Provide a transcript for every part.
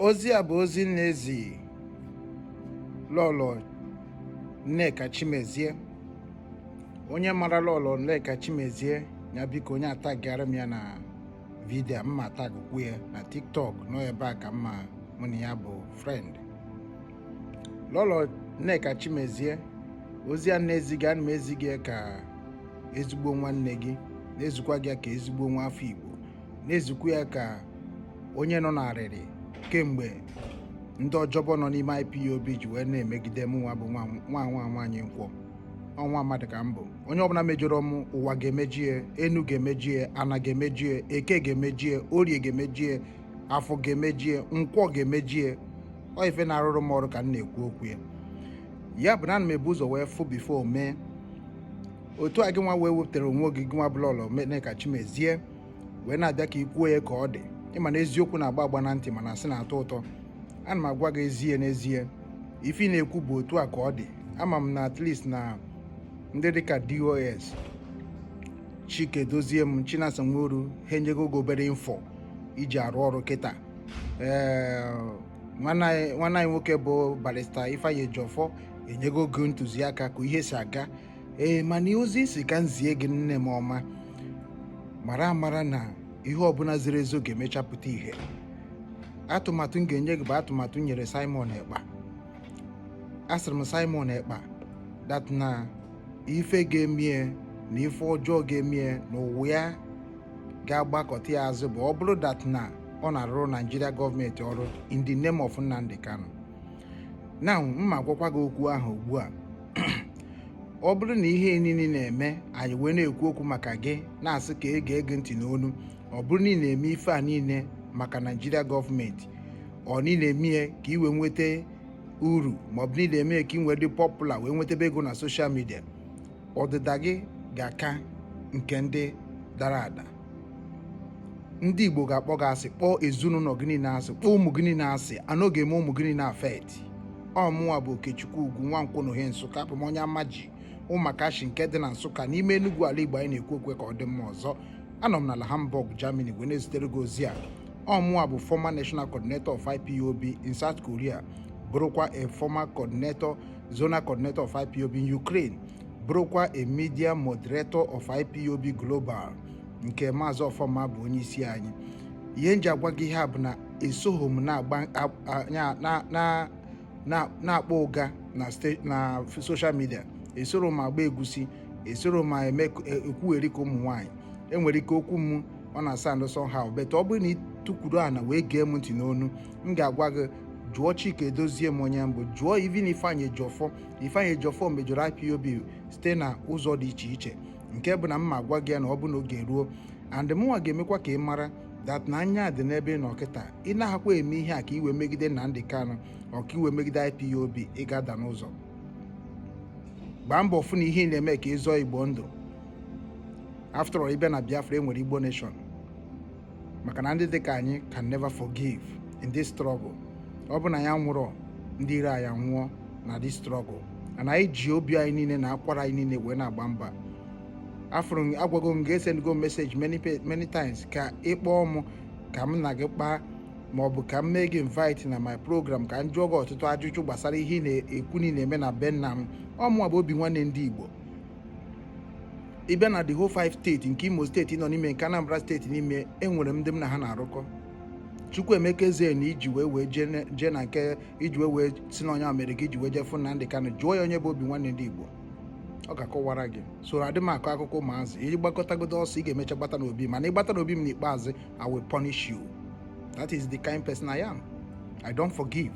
Ozi a bụ ozi na-ezi Lolo Nneka Chimezie. Onye mara Lolo Nneka Chimezie ya biko onye atagara m ya na vidio mma atagukwu ya na TikTok no ebe a ka mma mụ na ya bụ friend. Lolo Nneka Chimezie, ozi a na-eziga ana m eziga ka ezigbo nwanne gị, na-ezukwa gị ka ezigbo nwa afọ Igbo, na-ezukwa ya ka onye nọ n'arịrị kemgbe ndị ọjọbọ nọ n'ime IPOB ji wee na-emegide m nwa bụ nwaanyị nkwọ. Ọnwa mmadụ ka m bụ. Onye ọbụla mejọrọ m, ụwa ga-emejie, enu ga-emejie, ana ga-emejie, eke ga-emejie, orie ga-emejie, afọ ga-emejie, nkwọ ga-emejie. Ọ ife na-arụrụ m ọrụ ka m na-ekwu okwu ya. Ya bụ na ana m ebu ụzọ wee fụ bifo mee otu a gị nwa wee wepụtara onwe gị nwa bụ Lolo Nneka Chimezie wee na-abịa ka ikwuo ya ka ọ dị. Ịma na eziokwu na-agba agba na ntị mana asị na-atọ ụtọ. Ana m agwa gị ezie n'ezie ife ị na-ekwu bụ otu a ka ọ dị. Ama m na at least na ndị dịka DOS Chike Dozie m, Chinasa Nworu ha enyego gị obere info iji arụ ọrụ kịta. Nwanne anyị nwoke bụ barista Ifeanyi Ejiofor enyego gị ntụziaka ka ihe si aga. Mana ozi isi ka nzie gị nne m ọma, mara amara na ihe ọbụla ziri ezo ga-emechapụta ihe. Atụmatụ m ga-enye gị bụ atụmatụ nyere Simon Ekpa. Asịrị m Simon Ekpa dat na ife ga-emie na ife ọjọọ ga-emie na ụwa ya ga-agbakọta ya azụ bụ ọ bụrụ dat na ọ na-arụrụ Nigeria gọọmenti ọrụ in the name of Nnamdi Kanu. Na mma agwakwa gị okwu ahụ ugbu a. Ọ bụrụ na ihe niile na-eme anyị wee na-ekwu okwu maka gị na-asị ka ege ntị n'onu, ọ bụrụ na ị na-eme ife a niile maka Nigeria gọọmenti, ọ niile eme ka ị wee nweta uru, ma ọ bụ niile eme ka ị nwee dị popular wee nwetebe ego na soshal midia, ọdịda gị ga-aka nke ndị dara ada. Ndị Igbo ga-akpọ gị asị, kpọọ ezinụlọ gị niile asị, kpọọ ụmụ gị niile asị, anọ ga-eme ụmụ gị niile afet. Ọmụnwa bụ Okechukwu Ugwu Nwankwọ n'Ohe Nsụka, bụ onye Amaji Ụmụakashi nke dị na Nsụka n'ime Enugu ala Igbo anyị na-ekwu okwe ka ọ dị mma ọzọ. Anọ m n'ala Hamburg, Germany wee na-ezitere gị ozi a. Ọmụnwa bụ former national coordinator of IPOB in South Korea, bụrụkwa a former coordinator, zonal coordinator of IPOB in Ukraine, bụrụkwa a media moderator of IPOB Global nke Maazị Ọfọma bụ onye isi anyị. Ihe nji agwa gị ihe a bụ na esoghị m na-akpọ ụga na social media, esoro m agba egwusi, esoro m ekwugheri ka ụmụ nwaanyị. Enwere ike okwu m ọ na-asa ndụsọ ha bet ọ bụrụ na ịtụkwuru ana wee gee m ntị n'onu, m ga-agwa gị jụọ Chike Dozie m onye mbụ, jụọ even Ifeanyi Ejiofor. Ifeanyi Ejiofor mejọrọ IPOB site na ụzọ dị iche iche, nke bụ na m ma agwa gị ya na ọ bụ na oge ruo and mụnwa ga-emekwa ka ị mara dat na anya dị n'ebe ị nọ kịta. Ị na-ahakwa eme ihe a ka iwe megide Nnamdi Kanu ọ ka iwe megide IPOB, ị ga-ada n'ụzọ. Gbaa mbọ fụ na ihe ị na-eme ka ịzọ Igbo ndụ. After all, ịbịa na Biafra enwere Igbo nation, maka na ndị dịka anyị can never forgive in this struggle. Ọ bụ na ya nwụrụ, ndị ire anyị nwụọ na this struggle, and anyị ji obi anyị niile na akwara anyị niile wee na-agba mba. Afụrụ m agwago m ga-esendgo message many times ka ị kpọọ m ka m na gị kpaa, ma ọ bụ ka m mee gị invite na my program ka m jụọ gị ọtụtụ ajụjụ gbasara ihe ị na-ekwu niile eme na be nna m. Ọmụnwa bụ Obinwannem ndị Igbo. Ịbịa na the whole 5 steeti nke Imo steeti nọ n'ime, nke Anambra steeti n'ime, enwere m ndị m na ha na-arụkọ. Chukwuemeka Eze na iji wee jee na nke iji wee si na onye Amerịka iji wee jee fụ Nnamdi Kanu, jụọ ya onye bụ Obinwannem ndị Igbo, ọ ga-akọwara gị. Soro adị m akọ akụkọ ụmụazị, iji gbakọtagodo ọsọ ị ga-emecha gbata n'obi, mana ị gbata n'obi m n'ikpeazụ, I will punish you. That is the kind person I am. I don't forgive.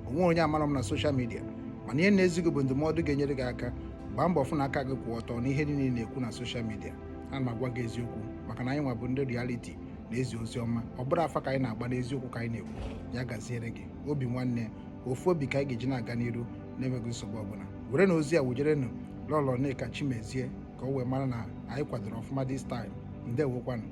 Onwe onye amara m na social media, mana ihe na-ezigo bụ ndụmọdụ ga-enyere gị aka. Gbaa mbọ fụ na aka gị kwụ ọtọ n'ihe niile na-ekwu na social media. Ana m agwa gị eziokwu, maka na anyị nwa bụ ndị reality na ezi ozi ọma. Ọ bụrụ afa ka anyị na-agba n'eziokwu ka anyị na-ekwu. Ya gaziere gị. Obinwanne, ofu obi ka anyị ga-eji na-aga n'iru na-enweghị nsogbu ọbụla. Were na ozi a wujerenụ Lolo Nneka Chimezie ka o wee mara na anyị kwadoro ọfụma this time. Ndewokwanụ.